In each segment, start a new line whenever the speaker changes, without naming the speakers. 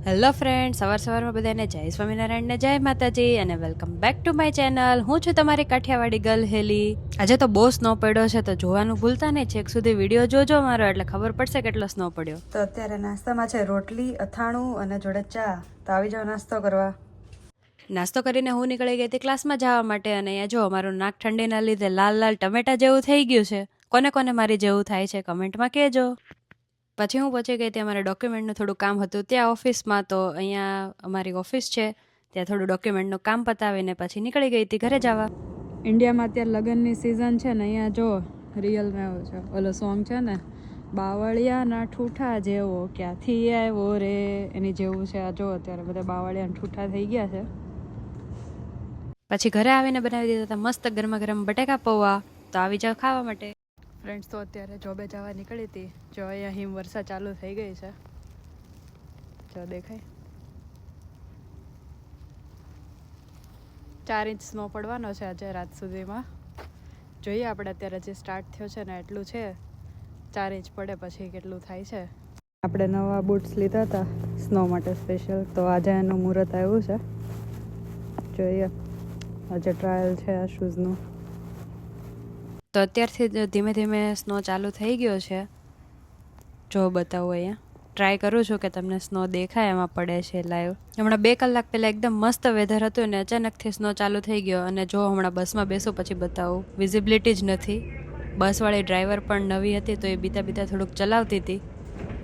Hello friend, સવારમાં બધાને જય સ્વામિનારાયણ ને જય માતાજી અને welcome back to my channel. હું છું તમારી કાઠિયાવાડી ગર્લ હેલી. આજે તો બહુ સ્નો પડ્યો છે, તો જોવાનું ભૂલતા નહીં, છેક સુધી વિડીયો જોજો મારો, એટલે ખબર પડશે કેટલો સ્નો પડ્યો. તો અત્યારે નાસ્તામાં છે રોટલી, અથાણું અને જોડે ચા. તો આવી જાઓ નાસ્તો કરવા. નાસ્તો કરીને હું નીકળી ગઈ હતી ક્લાસમાં જવા માટે, અને અહીંયા જો મારું નાક ઠંડીના લીધે લાલ લાલ ટમેટા જેવું થઈ ગયું છે. કોને કોને મારી જેવું થાય છે કમેન્ટમાં કહેજો. પછી હું પહોંચી ગઈ ત્યાં મારે ડોક્યુમેન્ટનું થોડું કામ હતું ત્યાં ઓફિસમાં. તો અહીંયા અમારી ઓફિસ છે, ત્યાં થોડું ડોક્યુમેન્ટનું કામ પતાવીને પછી નીકળી ગઈ હતી ઘરે જવા. ઇન્ડિયામાં અત્યારે લગ્નની સિઝન છે ને, અહીંયા જો રિયલમાં આવ્યો છે ઓલો સોંગ છે ને, બાવળિયાના ઠૂઠા જેવો ક્યાંથી આવ્યો રે, એની જેવું છે. આ જો અત્યારે બધા બાવળિયાના ઠૂઠા થઈ ગયા છે. પછી ઘરે આવીને બનાવી દીધા હતા મસ્ત ગરમા ગરમ બટેકા પૌવા. તો આવી જાવ ખાવા માટે. ફ્રેન્ડ્સ, તો અત્યારે જોબે જવા નીકળી હતી. જો અહીંયા હિમવર્ષા ચાલુ થઈ ગઈ છે, જો દેખાય. 4 ઇંચ સ્નો પડવાનો છે આજે રાત સુધીમાં. જોઈએ આપણે, અત્યારે જે સ્ટાર્ટ થયો છે ને એટલું છે. 4 ઇંચ પડે પછી કેટલું થાય છે. આપણે નવા બૂટ્સ લીધા હતા સ્નો માટે સ્પેશિયલ, તો આજે એનું મુહૂર્ત આવ્યું છે. જોઈએ, આજે ટ્રાયલ છે આ શૂઝનું. તો અત્યારથી ધીમે ધીમે સ્નો ચાલુ થઈ ગયો છે. જો બતાવું અહીંયા, ટ્રાય કરું છું કે તમને સ્નો દેખાય એમાં પડે છે લાઈવ. હમણાં 2 કલાક પહેલાં એકદમ મસ્ત વેધર હતું ને અચાનકથી સ્નો ચાલુ થઈ ગયો. અને જો હમણાં બસમાં બેસું પછી બતાવું, વિઝિબિલિટી જ નથી. બસવાળી ડ્રાઈવર પણ નવી હતી, તો એ બીતા થોડુંક ચલાવતી હતી.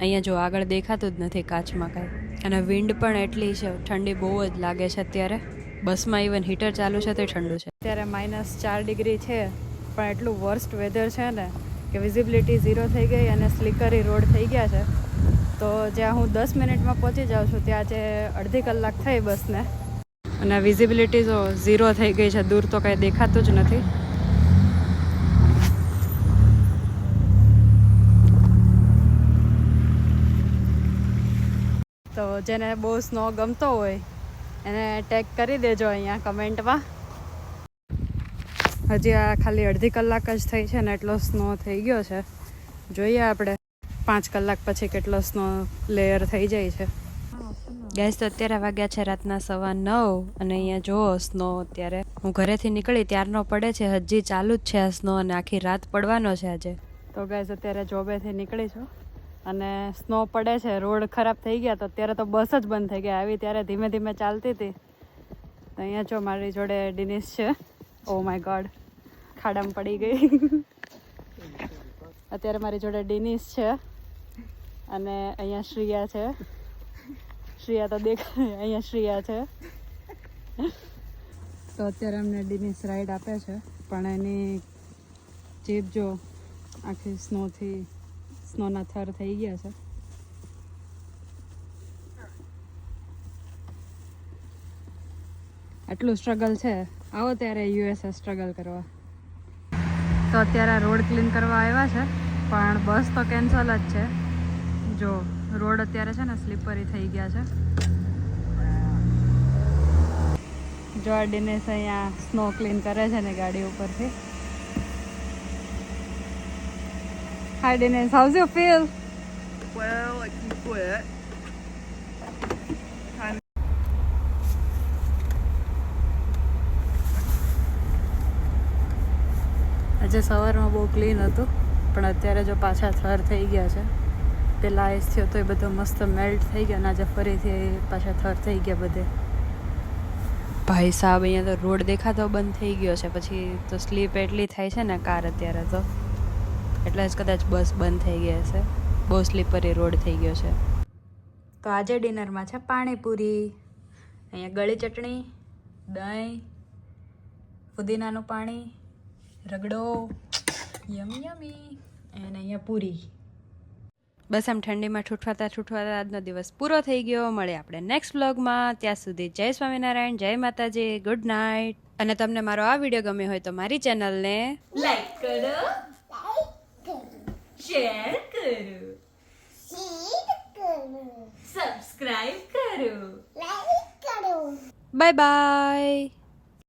અહીંયા જો આગળ દેખાતું જ નથી કાચમાં કાંઈ. અને વિન્ડ પણ એટલી છે, ઠંડી બહુ જ લાગે છે અત્યારે. બસમાં ઇવન હીટર ચાલુ છે તો ઠંડુ છે. અત્યારે -4 ડિગ્રી છે, પણ એટલું વર્સ્ટ વેધર છે ને કે વિઝિબિલિટી 0 થઈ ગઈ અને સ્લીકરી રોડ થઈ ગયા છે. તો જ્યાં હું 10 મિનિટમાં પહોંચી જાઉં છું ત્યાં જે અડધી કલાક થઈ બસને, અને વિઝિબિલિટી તો 0 થઈ ગઈ છે. દૂર તો કાંઈ દેખાતું જ નથી. તો જેને બહુ સ્નો ગમતો હોય એને ટેગ કરી દેજો અહીંયા કમેન્ટમાં. હજી આ ખાલી અડધી કલાક જ થઈ છે ને એટલો સ્નો થઈ ગયો છે. જોઈએ આપણે 5 કલાક પછી કેટલો સ્નો લેયર થઈ જાય છે. ગેસ તો અત્યારે વાગ્યા છે રાતના 9:15, અને અહીંયા જુઓ સ્નો અત્યારે હું ઘરેથી નીકળી ત્યારનો પડે છે, હજી ચાલુ જ છે આ સ્નો, અને આખી રાત પડવાનો છે આજે. તો ગેસ અત્યારે જોબેથી નીકળી છું અને સ્નો પડે છે, રોડ ખરાબ થઈ ગયા. તો અત્યારે તો બસ જ બંધ થઈ ગઈ. આવી ત્યારે ધીમે ધીમે ચાલતી હતી. તો અહીંયા જો મારી જોડે ડિનિશ છે. ઓ માય ગોડ, ખાડામાં પડી ગઈ. અત્યારે મારી જોડે ડિનિશ છે અને અહીંયા શ્રિયા છે. શ્રિયા તો દેખાય, અહીંયા શ્રિયા છે. તો અત્યારે અમને ડિનિશ રાઈડ આપે છે, પણ એની જીભ જો આખી સ્નોના થર થઈ ગયા છે. આટલું સ્ટ્રગલ છે. આવો ત્યારે યુએસએ સ્ટ્રગલ કરવા. તો અત્યારે રોડ ક્લીન કરવા આવ્યા છે, પણ બસ તો કેન્સલ જ છે. જો રોડ અત્યારે છે ને સ્લીપરી થઈ ગયા છે. જો આ દિનેશ અહીંયા સ્નો ક્લીન કરે છે ને ગાડી ઉપરથી. Hi Dinesh, how's you feel?
Well, I can quit.
આજે સવારમાં બહુ ક્લીન હતું, પણ અત્યારે જો પાછા થર થઈ ગયા છે. પહેલાં આઈસ થયો તો એ બધો મસ્ત મેલ્ટ થઈ ગયા, અને આજે ફરીથી પાછા થર થઈ ગયા બધે. ભાઈ સાહેબ, અહીંયા તો રોડ દેખાતો બંધ થઈ ગયો છે. પછી તો સ્લીપ એટલી થાય છે ને કાર અત્યારે તો, એટલે જ કદાચ બસ બંધ થઈ ગઈ હશે. બહુ સ્લીપરી રોડ થઈ ગયો છે. તો આજે ડિનરમાં છે પાણીપુરી. અહીંયા ગળી ચટણી, દહીં, ફુદીનાનું પાણી, રગડો, યમી યમી, અને અહીંયા પૂરી. બસ આમ ઠંડીમાં ઠૂઠવાતા આજનો દિવસ પૂરો થઈ ગયો. મળે આપણે નેક્સ્ટ વ્લોગમાં. ત્યાં સુધી જય સ્વામિનારાયણ, જય માતાજી, ગુડ નાઇટ. અને તમને મારો આ વિડીયો ગમ્યો હોય તો મારી ચેનલને લાઈક કરો, શેર કરો, સબસ્ક્રાઇબ કરો, બાય બાય.